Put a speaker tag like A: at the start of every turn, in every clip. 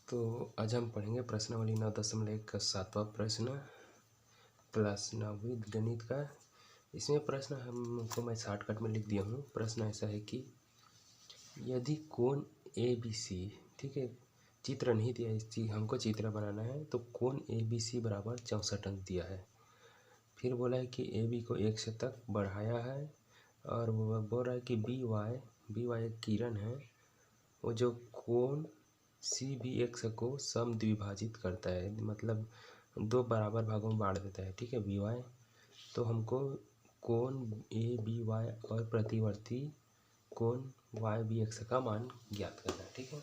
A: तो आज हम पढ़ेंगे प्रश्नावली 9.1 का 7वां प्रश्न क्लास 9वीं गणित का। इसमें प्रश्न हमको मैं शॉर्टकट में लिख दिया हूँ। प्रश्न ऐसा है कि यदि कोण ए बी सी, ठीक है, चित्र नहीं दिया, इस चीज हमको चित्र बनाना है, तो कोण ए बी सी बराबर 64 अंक दिया है। फिर बोला है कि ए बी को 1 से तक बढ़ाया है और वो बोल रहा है कि बी वाई एक किरण है, वो जो कोण सी बी एक्स को समद्विभाजित करता है, मतलब दो बराबर भागों में बांट देता है, ठीक है, बी वाई। तो हमको कोण ए बी वाई और प्रतिवर्ती कोण वाई बी एक्स का मान ज्ञात करना है, ठीक है।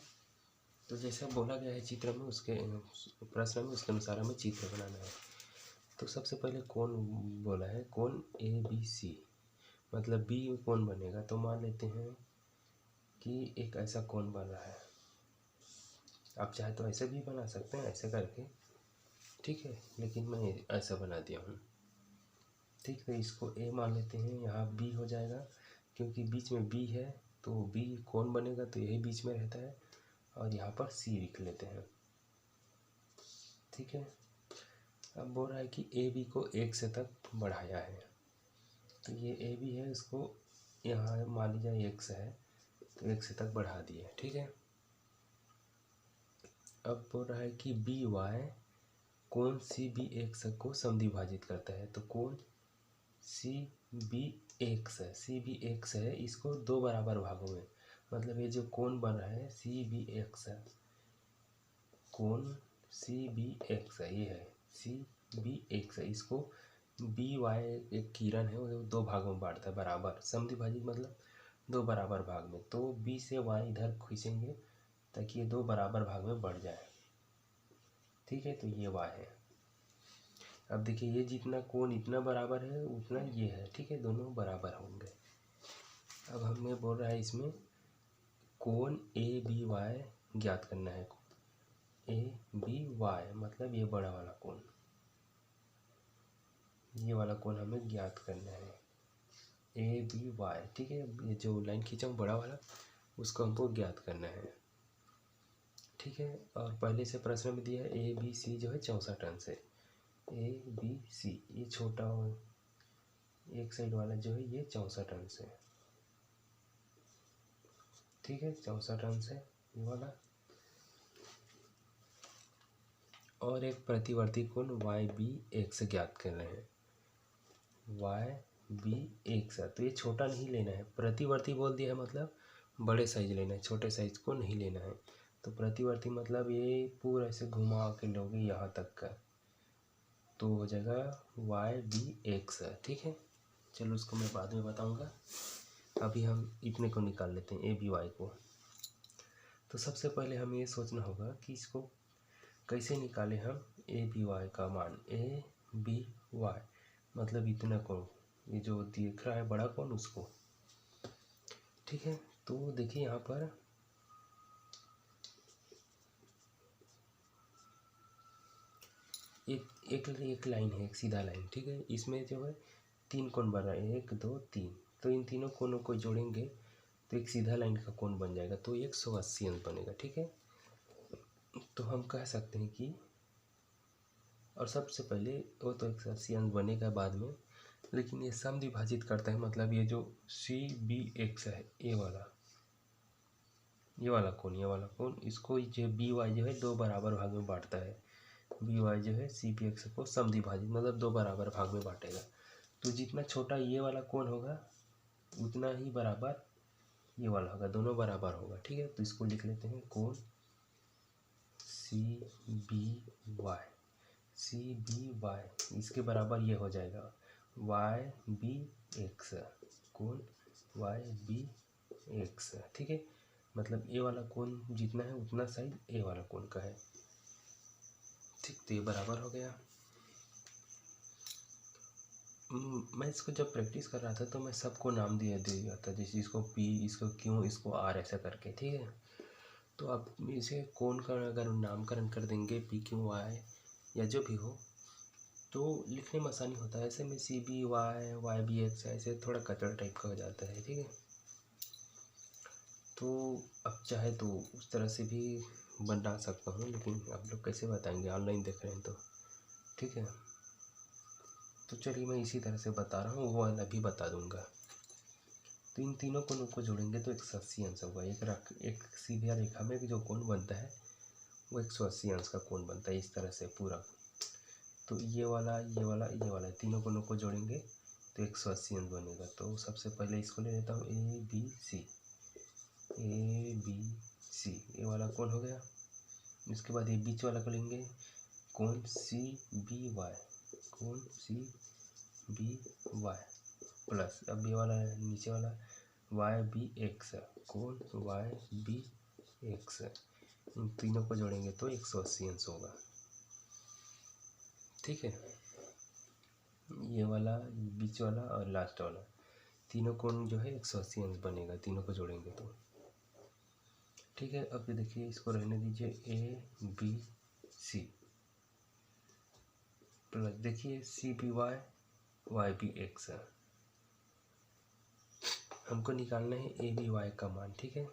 A: तो जैसे बोला गया है चित्र में, उसके प्रश्न में उसके अनुसार हमें चित्र बनाना है। तो सबसे पहले कोण बोला है, कोण ए बी सी, मतलब बी कोण बनेगा। तो मान लेते हैं कि एक ऐसा कोण बन रहा है, आप चाहे तो ऐसे भी बना सकते हैं, ऐसे करके, ठीक है, लेकिन मैं ऐसा बना दिया हूँ, ठीक है। इसको ए मान लेते हैं, यहाँ बी हो जाएगा, क्योंकि बीच में बी है तो बी कौन बनेगा, तो यही बीच में रहता है, और यहाँ पर सी लिख लेते हैं, ठीक है। अब बोल रहा है कि ए बी को 1 से तक बढ़ाया है, तो ये ए बी है, इसको यहाँ मान लीजिए 1 से है, तो 1 से तक बढ़ा दिए, ठीक है। अब बोल रहा है कि बी वाई कोण सी बी एक्स को समद्विभाजित करता है, तो कोण सी बी एक्स है, सी बी एक्स है, इसको दो बराबर भागों में, मतलब ये जो कोण बन रहा है सी बी एक्स है, कोण सी बी एक्स है, ये है सी बी एक्स है, इसको बी वाई एक किरण है, वो दो भागों में बांटता है बराबर, समद्विभाजित मतलब दो बराबर भाग में। तो बी से वाई इधर खींचेंगे ताकि ये दो बराबर भाग में बढ़ जाए, ठीक है। तो ये वाई है। अब देखिए, ये जितना कोण इतना बराबर है उतना ये है, ठीक है, दोनों बराबर होंगे। अब हमें बोल रहा है इसमें कोण ए बी वाई ज्ञात करना है, ए बी वाई मतलब ये बड़ा वाला कोण, ये वाला कोण हमें ज्ञात करना है, ए बी वाई, ठीक है। ये जो लाइन खींचा हूँ बड़ा वाला, उसको हमको ज्ञात करना है, ठीक है। और पहले से प्रश्न में दिया है ए बी सी जो है 64 अंश है, ए बी सी, ये छोटा एक साइड वाला जो है ये 64 अंश है, ठीक है, 64 अंश है ये वाला। और एक प्रतिवर्ती कोण वाई बी एक्स ज्ञात कर रहे हैं, वाई बी एक्स, तो ये छोटा नहीं लेना है, प्रतिवर्ती बोल दिया है मतलब बड़े साइज लेना है, छोटे साइज को नहीं लेना है। तो प्रतिवर्ती मतलब ये पूरा ऐसे घुमा के लोगे यहाँ तक का, तो हो जाएगा वाई बी एक्स, ठीक है। चलो उसको मैं बाद में बताऊंगा, अभी हम इतने को निकाल लेते हैं ए बी वाई को। तो सबसे पहले हमें ये सोचना होगा कि इसको कैसे निकाले हम ए बी वाई का मान, ए बी वाई मतलब इतना कोण, ये जो दिख रहा है बड़ा कोण उसको, ठीक है। तो देखिए यहाँ पर एक लाइन है, एक सीधा लाइन, ठीक है, इसमें जो है 3 कोण बन रहा है, 1 2 3, तो इन तीनों कोणों को जोड़ेंगे तो एक सीधा लाइन का कोण बन जाएगा, तो 180 अंश बनेगा, ठीक है। तो हम कह सकते हैं कि, और सबसे पहले वो तो 180 अंश बनेगा बाद में, लेकिन ये समद्विभाजित करता है, मतलब ये जो सी बी एक्स है, ये वाला कोण, इसको जो बी वाई जो है दो बराबर भाग में बांटता है, बी वाई जो है सी बी एक्स को समद्विभाजित मतलब दो बराबर भाग में बांटेगा। तो जितना छोटा ये वाला कोण होगा उतना ही बराबर ये वाला होगा, दोनों बराबर होगा, ठीक है। तो इसको लिख लेते हैं कोण C B Y, C B Y इसके बराबर ये हो जाएगा वाई बी एक्स, कोण वाई बी एक्स, ठीक है। मतलब ए वाला कोण जितना है उतना साइड ए वाला कोण का है, ठीक। तो ये बराबर हो गया। मैं इसको जब प्रैक्टिस कर रहा था तो मैं सबको नाम दे दिया था, जैसे इसको पी, इसको क्यू, इसको आर, ऐसा करके, ठीक है। तो अब इसे कोण का अगर नामकरण कर देंगे पी क्यू वाई या जो भी हो, तो लिखने में आसानी होता है। ऐसे में C B Y, Y B X ऐसे थोड़ा कचरा टाइप का हो जाता है, ठीक है। तो अब चाहे तो उस तरह से भी बना सकता हूँ, लेकिन आप लोग कैसे बताएंगे, ऑनलाइन देख रहे हैं तो। ठीक है, तो चलिए मैं इसी तरह से बता रहा हूँ, वो वाला भी बता दूंगा। तो इन तीनों कोणों को जोड़ेंगे तो 180 अंश होगा। एक सीधी रेखा में जो कोण बनता है वो 180 अंश का कोण बनता है, इस तरह से पूरा। तो ये वाला तीनों कोणों को जोड़ेंगे तो 180 अंश बनेगा। तो सबसे पहले इसको ले लेता हूँ ए बी सी, ये वाला कोण हो गया। इसके बाद ये बीच वाला को लेंगे कोण सी बी वाई प्लस, अब ये वाला नीचे वाला वाई बी एक्स, कोण वाई बी एक्स। इन तीनों को जोड़ेंगे तो 180 अंश होगा। ठीक है, ये वाला, बीच वाला और लास्ट वाला तीनों कोण जो है 180 अंश बनेगा, तीनों को जोड़ेंगे तो। ठीक है, अब देखिए इसको रहने दीजिए ए बी सी प्लस, देखिए C B Y B X. हमको निकालना है ए बी वाई का मान। ठीक है,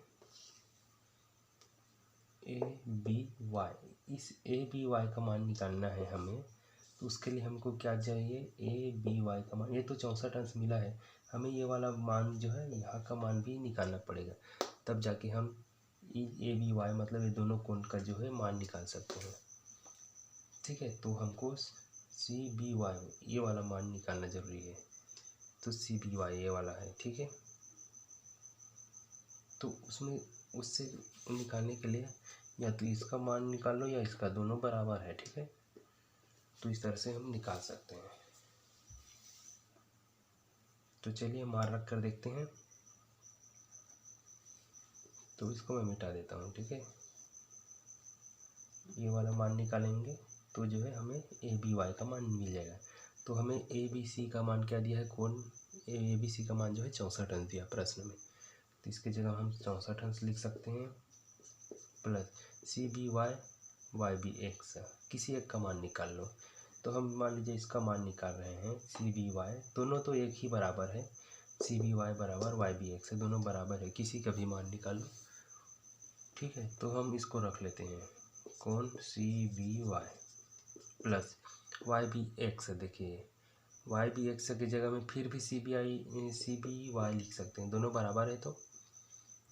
A: ए बी वाई, इस ए बी वाई का मान निकालना है हमें। तो उसके लिए हमको क्या चाहिए, ए बी वाई का मान। ये तो 64 अंश मिला है, हमें ये वाला मान जो है यहाँ का मान भी निकालना पड़ेगा, तब जाके हम ए बी वाई मतलब ये दोनों कोण का जो है मान निकाल सकते हैं। ठीक है, तो हमको सी बी वाई ये वाला मान निकालना ज़रूरी है। तो सी बी वाई ये वाला है। ठीक है, तो उससे निकालने के लिए या तो इसका मान निकाल लो या इसका, दोनों बराबर है। ठीक है, तो इस तरह से हम निकाल सकते हैं। तो चलिए मार रख कर देखते हैं। तो इसको मैं मिटा देता हूँ। ठीक है, ये वाला मान निकालेंगे तो जो है हमें ए बी वाई का मान मिल जाएगा। तो हमें ए बी सी का मान क्या दिया है, कोण ए बी सी का मान जो है 64 अंश दिया प्रश्न में। तो इसकी जगह हम 64 अंश लिख सकते हैं plus C B Y B X, किसी एक का मान निकाल लो। तो हम मान लीजिए इसका मान निकाल रहे हैं सी बी वाई, दोनों तो एक ही बराबर है, सी बी वाई बराबर वाई बी एक्स है, दोनों बराबर है, किसी का भी मान निकाल लो। ठीक है, तो हम इसको रख लेते हैं कोण C B Y plus Y B X. देखिए वाई बी एक्स की जगह में फिर भी सी बी वाई लिख सकते हैं, दोनों बराबर है। तो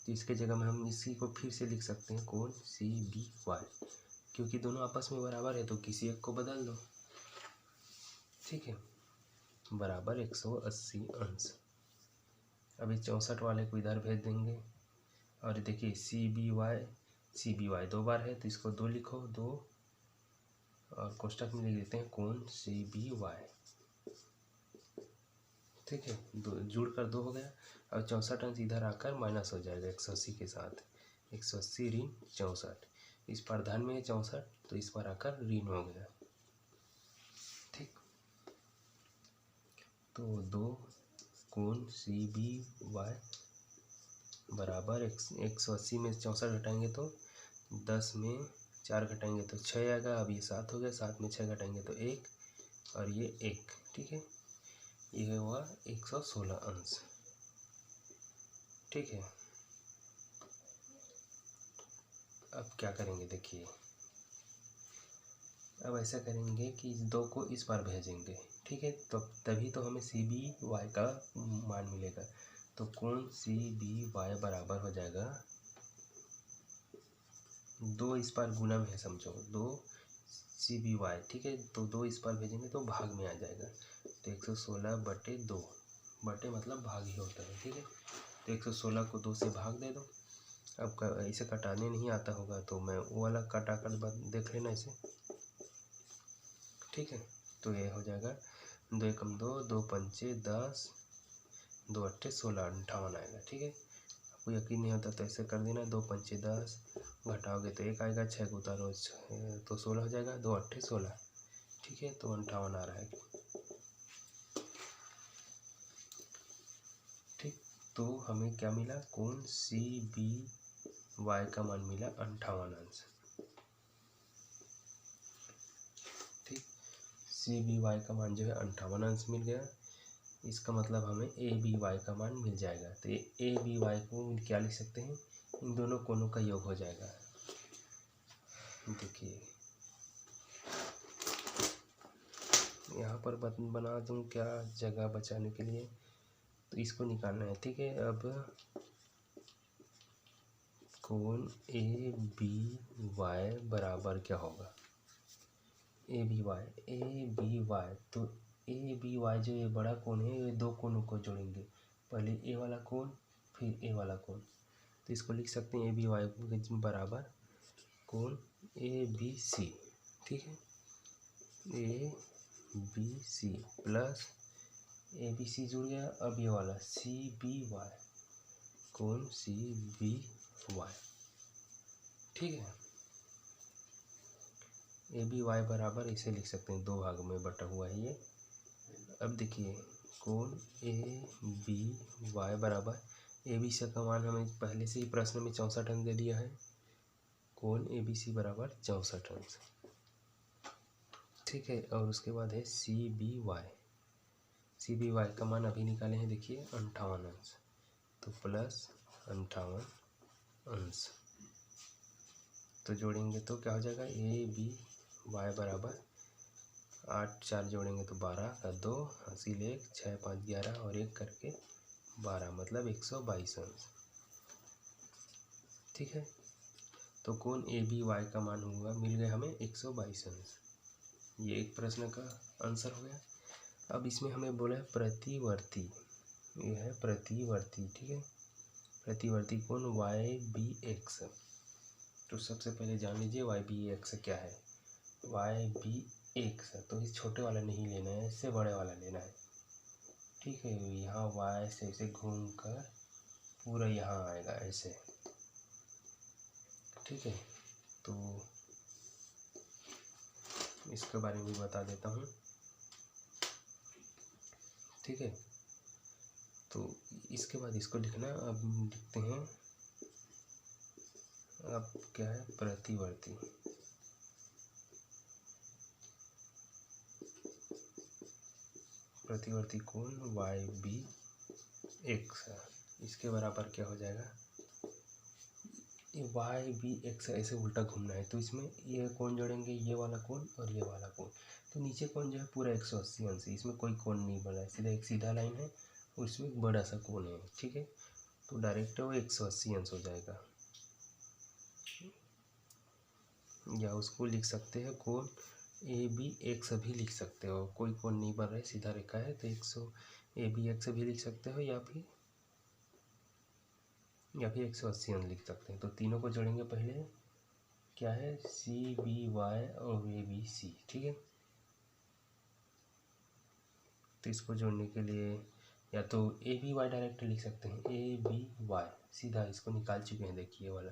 A: इसके जगह में हम इसी को फिर से लिख सकते हैं कोण सी बी वाई, क्योंकि दोनों आपस में बराबर है तो किसी एक को बदल दो। ठीक है, बराबर 180 अंश। अभी 64 वाले को इधर भेज देंगे। और देखिए सी बी वाई 2 बार है तो इसको 2 लिखो, 2 और कोष्टक में लिख देते हैं कोण सी बी वाई। ठीक है, जुड़ कर 2 हो गया। और 64 अंश इधर आकर माइनस हो जाएगा 180 के साथ, 180 ऋण 64। इस पर धन में है 64 तो इस पर आकर ऋण हो गया। ठीक, तो 2 कोण सी बी वाई बराबर 180 में 64 घटाएंगे तो 10 में 4 घटाएंगे तो 6 आएगा। अब ये 7 हो गया, 7 में 6 घटाएंगे तो 1 और ये 1। ठीक है, ये हुआ 116 अंश। ठीक है, अब क्या करेंगे देखिए, अब ऐसा करेंगे कि इस 2 को इस बार भेजेंगे। ठीक है, तो तभी तो हमें सी बी वाई का मान मिलेगा। तो कोण सी बी वाई बराबर हो जाएगा 2 इस बार गुना में है, समझो 2 सी बी वाई। ठीक है, तो 2 इस बार भेजेंगे तो भाग में आ जाएगा। तो 116 बटे 2, बटे मतलब भाग ही होता है। ठीक है, तो 116 को 2 से भाग दे दो। अब इसे कटाने नहीं आता होगा तो मैं वो वाला कटा कर देख लेना इसे। ठीक है, तो ये हो जाएगा 2 एकम 2, 2 पंचे 10, 2 अट्ठे 16, 58 आएगा। ठीक है, आपको यकीन नहीं होता तो ऐसे कर देना, 2 पंचे 10, घटाओगे तो 1 आएगा, 6 को उतारो तो 16 हो जाएगा, 2 अट्ठे 16। ठीक है, तो 58 आ रहा है। ठीक, तो हमें क्या मिला, कोण सी बी वाई का मान मिला 58 अंश। ठीक, सी बी वाई का मान जो है 58 अंश मिल गया। इसका मतलब हमें ए बी वाई का मान मिल जाएगा। तो ए बी वाई को क्या लिख सकते हैं, इन दोनों कोणों का योग हो जाएगा। देखिए यहाँ पर बना दूँ क्या जगह बचाने के लिए, तो इसको निकालना है। ठीक है, अब कोण ए बी वाई बराबर क्या होगा, ए बी वाई। तो ए बी वाई जो ये बड़ा कोण है, ये दो कोणों को जोड़ेंगे, पहले ए वाला कोण फिर ए वाला कोण। तो इसको लिख सकते हैं ए बी वाई बराबर कोण ए बी सी। ठीक है, A B C plus A B C जुड़ गया, अब ये वाला सी बी वाई, कोण सी बी वाई। ठीक है, ए बी वाई बराबर इसे लिख सकते हैं, दो भाग में बटा हुआ है ये। अब देखिए कोण ए बी वाई बराबर, ए बी सी का मान हमें पहले से ही प्रश्न में 64 अंक दे दिया है, कोण ए बी सी बराबर 64 अंक। ठीक है, और उसके बाद है सी बी वाई का मान अभी निकाले हैं, देखिए 58 अंश, तो प्लस 58 अंश। तो जोड़ेंगे तो क्या हो जाएगा, ए बी वाई बराबर 8 4 जोड़ेंगे तो 12 का 2 हासिल 1 6 5 11 और 1 करके 12, मतलब 122 अंश। ठीक है, तो कोण ए बी वाई का मान हुआ, मिल गया हमें 122 अंश। ये एक प्रश्न का आंसर हो गया। अब इसमें हमें बोला है प्रतिवर्ती, ये है प्रतिवर्ती। ठीक है, प्रतिवर्ती कोण वाई बी एक्स। तो सबसे पहले जान लीजिए वाई बी एक्स क्या है। वाई बी एक्स, तो इस छोटे वाला नहीं लेना है, इससे बड़े वाला लेना है। ठीक है, यहाँ वाई से ऐसे घूम कर पूरा यहाँ आएगा ऐसे। ठीक है, तो इसके बारे में भी बता देता हूँ। ठीक है, तो इसके बाद इसको लिखना, अब लिखते हैं, अब क्या है प्रतिवर्ती। प्रतिवर्ती कोण वाई बी एक्स, इसके बराबर क्या हो जाएगा, वाई बी एक्स ऐसे उल्टा घूमना है, तो इसमें ये कोण जोड़ेंगे, ये वाला कोण और ये वाला कोण। तो नीचे कोण जो है पूरा 180 अंश, इसमें कोई कोण नहीं बना है, सीधा एक सीधा लाइन है और इसमें एक बड़ा सा कोण है। ठीक है, तो डायरेक्ट वो 180 अंश हो जाएगा, या उसको लिख सकते हैं कोण ए बी एक्स भी लिख सकते हो, कोई कोण नहीं बन रहा है, सीधा रेखा है, तो 100 ए बी एक्स भी लिख सकते हो, या फिर 180 अंश लिख सकते हैं। तो तीनों को जोड़ेंगे, पहले क्या है सी बी वाई और ए बी सी। ठीक है, तो इसको जोड़ने के लिए या तो ए बी वाई डायरेक्ट लिख सकते हैं, ए बी वाई सीधा इसको निकाल चुके हैं, देखिए वाला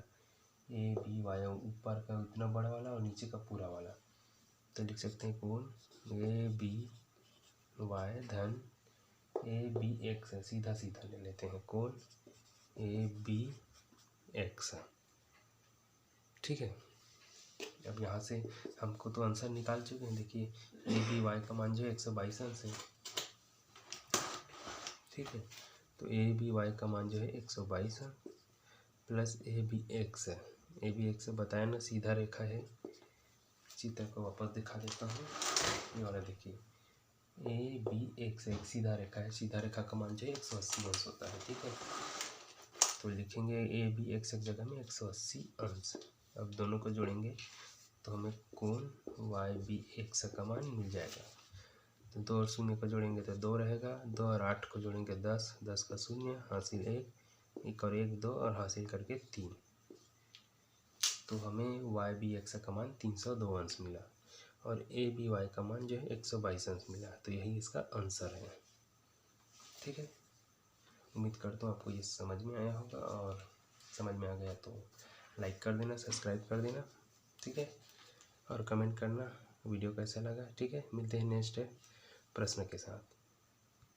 A: ए बी वाई, ऊपर का इतना बड़ा वाला और नीचे का पूरा वाला। तो लिख सकते हैं कोण ए बी वाई धन ए बी एक्स, सीधा सीधा ले लेते हैं कोण ए बी एक्स। ठीक है, अब यहाँ से हमको तो आंसर निकाल चुके हैं, देखिए ए बी वाई का मान जो है 122 अंश है। ठीक है, तो ए बी वाई का मान जो है 122 अंश प्लस ए बी एक्स है। ए बी एक्स बताया ना, सीधा रेखा है। चित्र को वापस दिखा देता हूँ, ये वाला देखिए ए बी एक्स एक सीधा रेखा है, सीधा रेखा का मान जो है 180 अंश होता है। ठीक है, तो लिखेंगे ए बी एक्स की जगह में 180 अंश। अब दोनों को जोड़ेंगे तो हमें कोण वाई बी एक्स का मान मिल जाएगा। तो 2 और 0 को जोड़ेंगे तो 2 रहेगा, 2 और 8 को जोड़ेंगे 10, 10 का 0 हासिल 1, 1 और 1 2 और हासिल करके 3। तो हमें वाई बी एक्स का मान 302 अंश मिला और ए बी वाई का मान जो है 122 अंश मिला। तो यही इसका आंसर है। ठीक है, उम्मीद करता हूँ आपको ये समझ में आया होगा, और समझ में आ गया तो लाइक कर देना, सब्सक्राइब कर देना। ठीक है, और कमेंट करना वीडियो कैसा लगा। ठीक है, मिलते हैं नेक्स्ट प्रश्न के साथ।